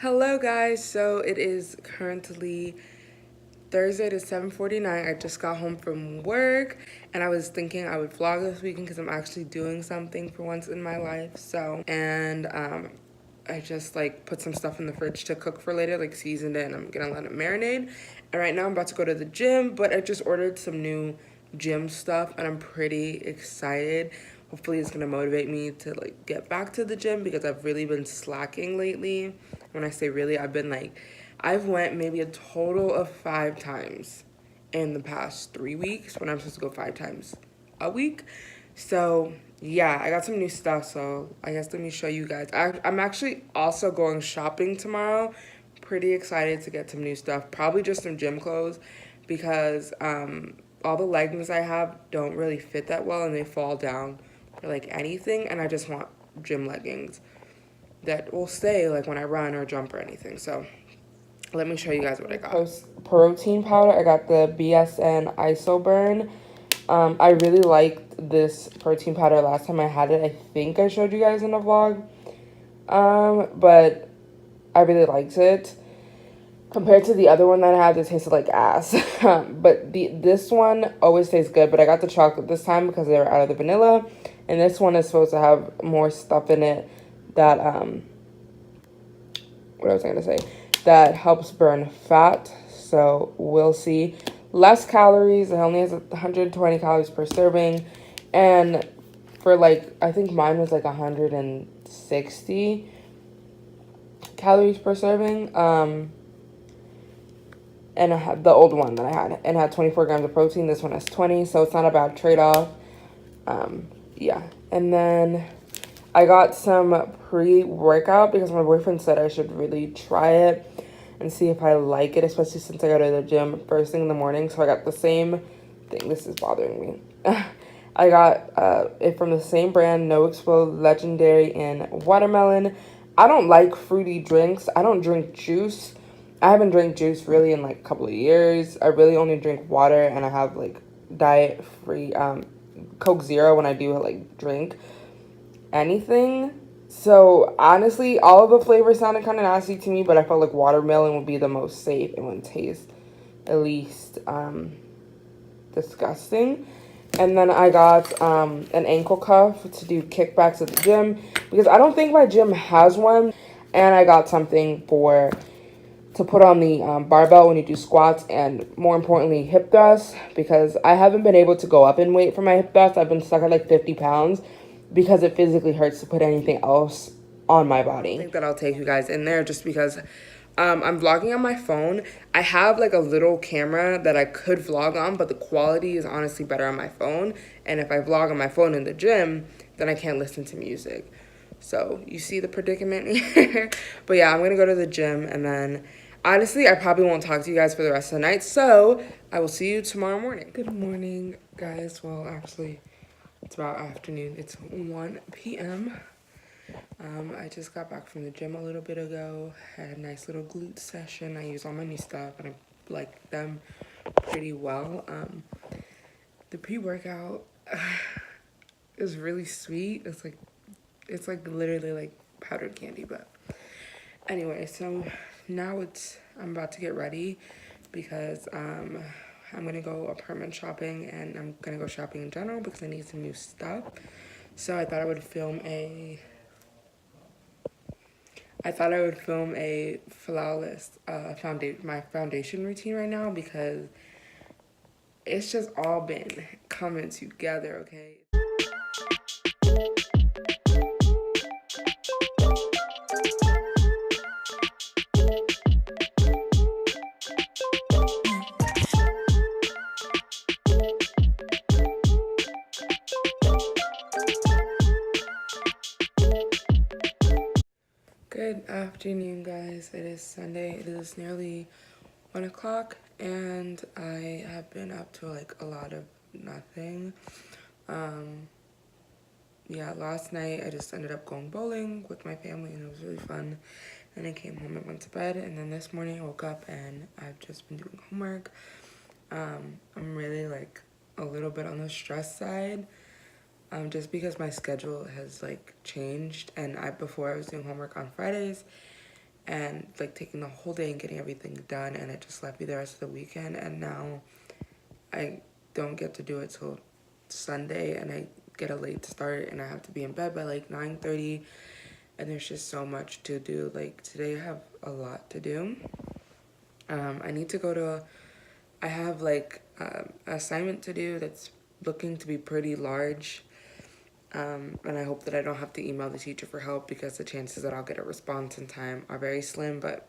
Hello guys, so it is currently Thursday to 7:49. I just got home from work and I was thinking I would vlog this weekend because I'm actually doing something for once in my life. I just like put some stuff in the fridge to cook for later, like seasoned it, and I'm gonna let it marinate. And right now I'm about to go to the gym, but I just ordered some new gym stuff and I'm pretty excited. Hopefully it's gonna motivate me to like get back to the gym because I've really been slacking lately. When I say really, I've went maybe a total of 5 times in the past 3 weeks when I'm supposed to go 5 times a week. So yeah, I got some new stuff. So I guess let me show you guys. I'm actually also going shopping tomorrow. Pretty excited to get some new stuff. Probably just some gym clothes because all the leggings I have don't really fit that well and they fall down for like anything. And I just want gym leggings that will stay like when I run or jump or anything. So let me show you guys what I got. Protein powder. I got the BSN Isoburn. I really liked this protein powder last time I had it. I think I showed you guys in a vlog. But I really liked it. Compared to the other one that I had, it tasted like ass. But this one always tastes good. But I got the chocolate this time because they were out of the vanilla. And this one is supposed to have more stuff in it that, what was I going to say? That helps burn fat. So we'll see. Less calories. It only has 120 calories per serving. And for like, I think mine was like 160 calories per serving. And I had the old one that I had. And it had 24 grams of protein. This one has 20. So it's not a bad trade-off. Yeah. And then I got some pre-workout because my boyfriend said I should really try it and see if I like it, especially since I go to the gym first thing in the morning. So I got the same thing. This is bothering me. I got it from the same brand, No Explode Legendary in watermelon. I don't like fruity drinks. I don't drink juice. I haven't drank juice really in like a couple of years. I really only drink water and I have like diet free Coke Zero when I do like drink anything. So honestly, all of the flavors sounded kind of nasty to me, but I felt like watermelon would be the most safe. It wouldn't taste at least disgusting. And then I got an ankle cuff to do kickbacks at the gym because I don't think my gym has one. And I got something to put on the barbell when you do squats and more importantly hip thrusts because I haven't been able to go up in weight for my hip thrusts. I've been stuck at like 50 pounds because it physically hurts to put anything else on my body. I think that I'll take you guys in there just because I'm vlogging on my phone. I have like a little camera that I could vlog on, but the quality is honestly better on my phone. And if I vlog on my phone in the gym, then I can't listen to music. So you see the predicament here. But yeah, I'm going to go to the gym and then honestly, I probably won't talk to you guys for the rest of the night. So I will see you tomorrow morning. Good morning, guys. Well, actually, it's about afternoon. It's 1 p.m. I just got back from the gym a little bit ago. Had a nice little glute session. I use all my new stuff and I like them pretty well. The pre-workout is really sweet. It's like literally like powdered candy, but anyway, so now I'm about to get ready because I'm gonna go apartment shopping and I'm gonna go shopping in general because I need some new stuff. So I thought I would film a flawless my foundation routine right now because it's just all been coming together, okay? Good afternoon, guys. It is Sunday. It is nearly 1 o'clock, and I have been up to like a lot of nothing. Yeah, last night I just ended up going bowling with my family, and it was really fun. And I came home and went to bed, and then this morning I woke up and I've just been doing homework. I'm really like a little bit on the stress side. Just because my schedule has like changed and before I was doing homework on Fridays and like taking the whole day and getting everything done, and it just left me the rest of the weekend, and now I don't get to do it till Sunday, and I get a late start, and I have to be in bed by like 9:30, and there's just so much to do. Like today I have a lot to do. I need to go to, I have like an assignment to do that's looking to be pretty large, and I hope that I don't have to email the teacher for help because the chances that I'll get a response in time are very slim, but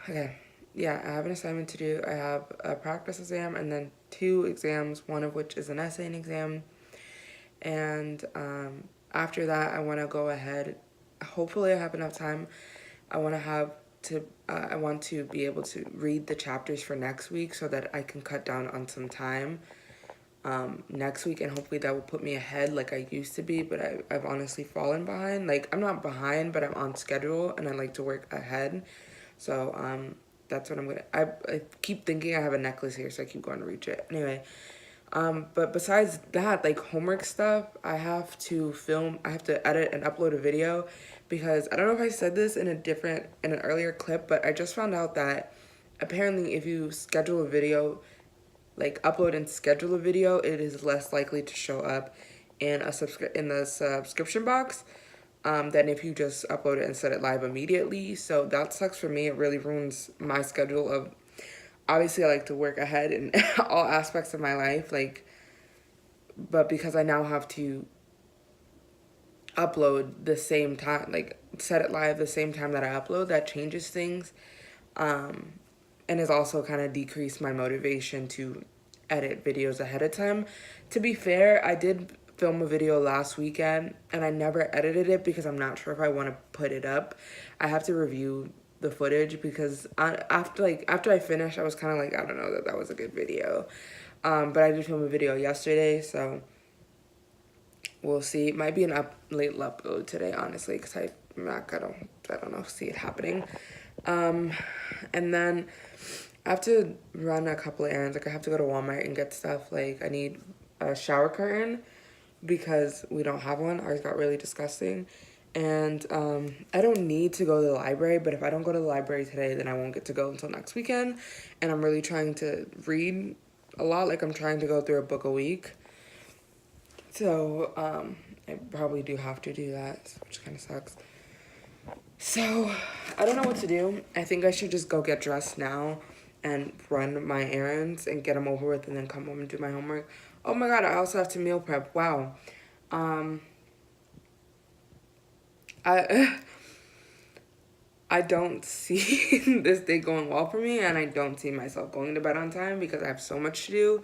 okay. Yeah, I have an assignment to do. I have a practice exam and then 2 exams, one of which is an essaying exam. And after that, I want to go ahead. Hopefully, I have enough time. I want to be able to read the chapters for next week so that I can cut down on some time next week, and hopefully that will put me ahead like I used to be, but I've honestly fallen behind. Like, I'm not behind, but I'm on schedule, and I like to work ahead. So that's what I'm gonna, I keep thinking I have a necklace here, so I keep going to reach it. Anyway, but besides that, like homework stuff, I have to edit and upload a video, because I don't know if I said this in an earlier clip, but I just found out that apparently if you schedule a video, like upload and schedule a video, it is less likely to show up in the subscription box than if you just upload it and set it live immediately. So that sucks for me. It really ruins my schedule of, obviously I like to work ahead in all aspects of my life, like, but because I now have to upload the same time, like set it live the same time that I upload, that changes things, and has also kind of decreased my motivation to edit videos ahead of time. To be fair, I did film a video last weekend and I never edited it because I'm not sure if I want to put it up. I have to review the footage because after I finished, I was kind of like, I don't know that was a good video. But I did film a video yesterday, so we'll see. It might be an late upload today, honestly, because I don't know, see it happening. And then I have to run a couple of errands. Like I have to go to Walmart and get stuff. Like I need a shower curtain because we don't have one. Ours got really disgusting. And I don't need to go to the library, but if I don't go to the library today, then I won't get to go until next weekend. And I'm really trying to read a lot. Like I'm trying to go through a book a week. So I probably do have to do that, which kind of sucks. So I don't know what to do. I think I should just go get dressed now and run my errands and get them over with and then come home and do my homework. Oh my god, I also have to meal prep. Wow. I don't see this day going well for me, and I don't see myself going to bed on time because I have so much to do.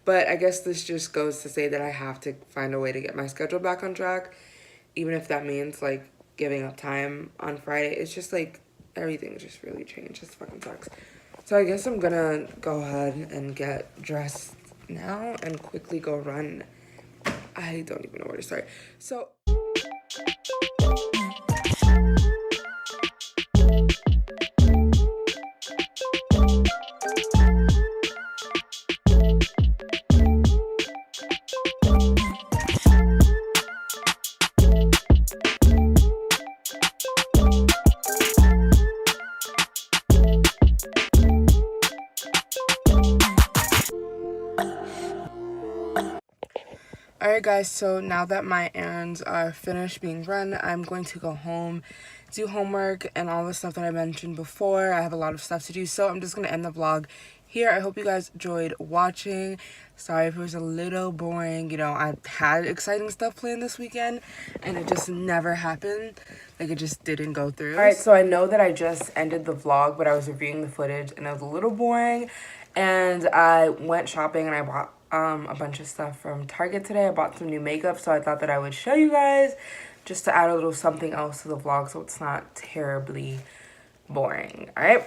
But I guess this just goes to say that I have to find a way to get my schedule back on track, even if that means like giving up time on Friday. It's just like everything just really changed. It fucking sucks. So I guess I'm gonna go ahead and get dressed now and quickly go run. I don't even know where to start. So alright guys, so now that my errands are finished being run, I'm going to go home, do homework, and all the stuff that I mentioned before. I have a lot of stuff to do, so I'm just going to end the vlog here. I hope you guys enjoyed watching. Sorry if it was a little boring. You know, I had exciting stuff planned this weekend, and it just never happened. Like, it just didn't go through. Alright, so I know that I just ended the vlog, but I was reviewing the footage, and it was a little boring, and I went shopping, and I bought a bunch of stuff from Target today. I bought some new makeup, so I thought that I would show you guys just to add a little something else to the vlog so it's not terribly boring. All right,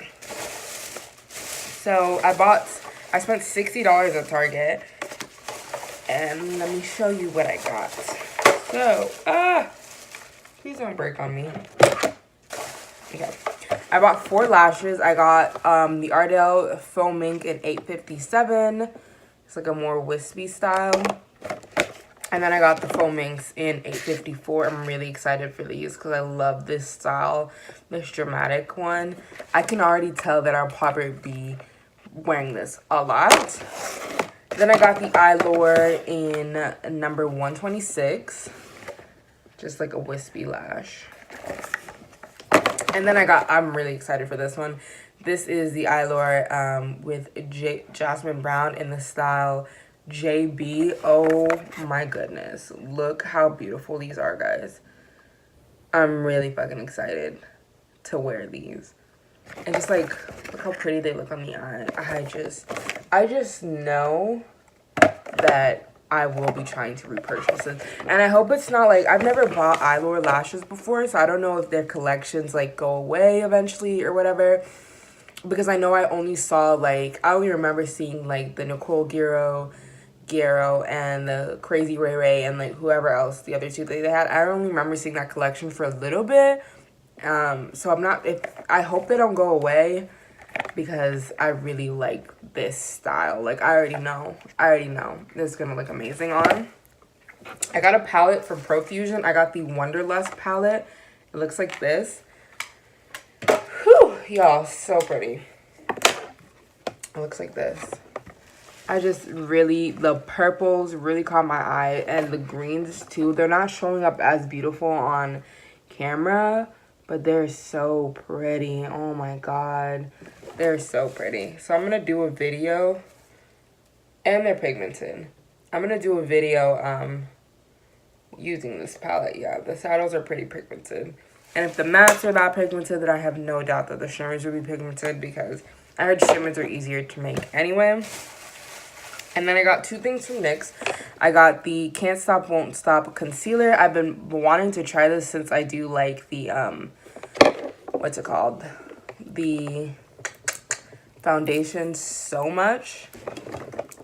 so I spent $60 at Target, and let me show you what I got. So please don't break on me. Okay, I bought 4 lashes. I got the Ardell Foam Ink in 857. It's like a more wispy style. And then I got the faux minks in 854. I'm really excited for these because I love this style, this dramatic one. I can already tell that I'll probably be wearing this a lot. Then I got the Eyelure in number 126. Just like a wispy lash. And then I'm really excited for this one. This is the Eyelure with Jasmine Brown in the style JB. Oh my goodness. Look how beautiful these are, guys. I'm really fucking excited to wear these. And just like, look how pretty they look on the eye. I just know that I will be trying to repurchase it. And I hope it's not like, I've never bought Eyelure lashes before, so I don't know if their collections like go away eventually or whatever. Because I know I only saw like, I only remember seeing like the Nicole Guerrero and the Crazy Ray Ray and like whoever else, the other two they had. I only remember seeing that collection for a little bit. So I hope they don't go away because I really like this style. Like I already know this is gonna look amazing on. I got a palette from Profusion. I got the Wonderlust palette. It looks like this. Whew, y'all, so pretty. It looks like this. The purples really caught my eye, and the greens too. They're not showing up as beautiful on camera, but they're so pretty. Oh my god. They're so pretty. So I'm going to do a video, and they're pigmented. I'm going to do a video using this palette. Yeah, the shadows are pretty pigmented. And if the mattes are that pigmented, then I have no doubt that the shimmers will be pigmented because I heard shimmers are easier to make anyway. And then I got two things from NYX. I got the Can't Stop Won't Stop concealer. I've been wanting to try this since I do like the, what's it called? The foundation so much.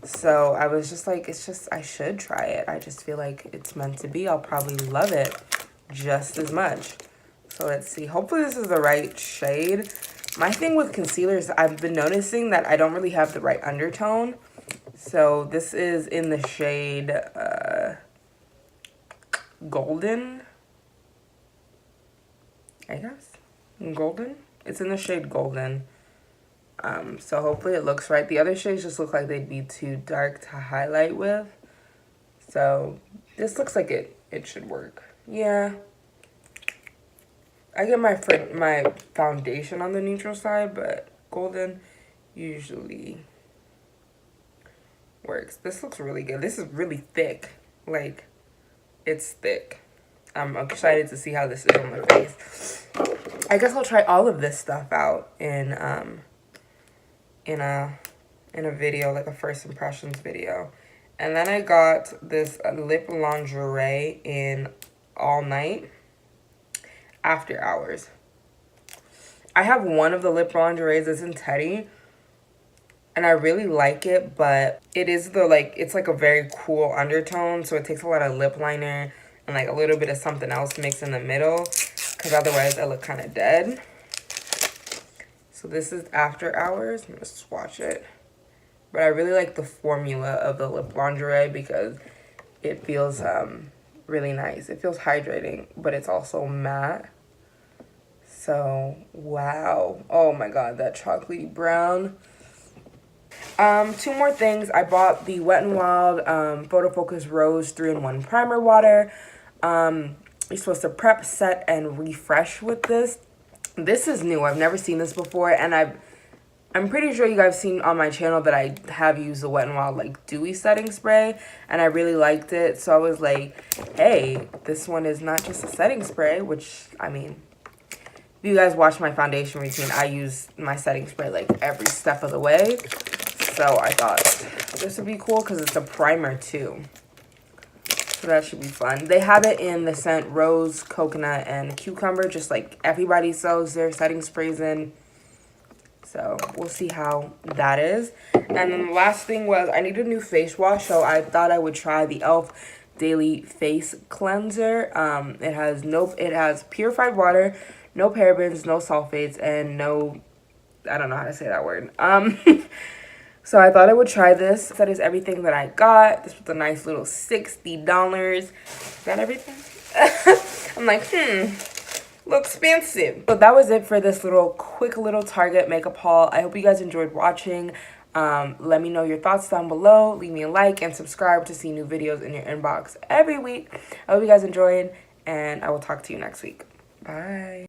So I was just like, I should try it. I just feel like it's meant to be. I'll probably love it just as much. So let's see. Hopefully this is the right shade. My thing with concealers, I've been noticing that I don't really have the right undertone. So this is in the shade Golden, I guess. Golden? It's in the shade Golden. So hopefully it looks right. The other shades just look like they'd be too dark to highlight with. So this looks like it should work. Yeah. I get my foundation on the neutral side, but Golden usually works. This looks really good. This is really thick. Like, it's thick. I'm excited to see how this is on my face. I guess I'll try all of this stuff out in a video, like a first impressions video. And then I got this lip lingerie in All Night After Hours. I have one of the lip lingeries that's in Teddy, and I really like it, but it is it's like a very cool undertone, so it takes a lot of lip liner and like a little bit of something else mixed in the middle, because otherwise I look kind of dead. So this is After Hours. I'm gonna swatch it. But I really like the formula of the lip lingerie because it feels really nice. It feels hydrating, but it's also matte. So, wow. Oh my god, that chocolatey brown. Two more things. I bought the Wet n Wild Photo Focus Rose 3-in-1 Primer Water. You're supposed to prep, set, and refresh with this. This is new. I've never seen this before, and I'm pretty sure you guys have seen on my channel that I have used the Wet n Wild like dewy setting spray, and I really liked it. So I was like, hey, this one is not just a setting spray, which, I mean, if you guys watch my foundation routine, I use my setting spray like every step of the way. So I thought this would be cool because it's a primer too. So that should be fun. They have it in the scent Rose, Coconut, and Cucumber, just like everybody sells their setting sprays in. So we'll see how that is. And then the last thing was I need a new face wash, so I thought I would try the e.l.f. Daily Face Cleanser. It has purified water, no parabens, no sulfates, and no, I don't know how to say that word. So I thought I would try this. That is everything that I got. This was a nice little $60. Is that everything? I'm like, look expensive. So that was it for this quick little Target makeup haul. I hope you guys enjoyed watching. Let me know your thoughts down below. Leave me a like and subscribe to see new videos in your inbox every week. I hope you guys enjoyed, and I will talk to you next week. Bye.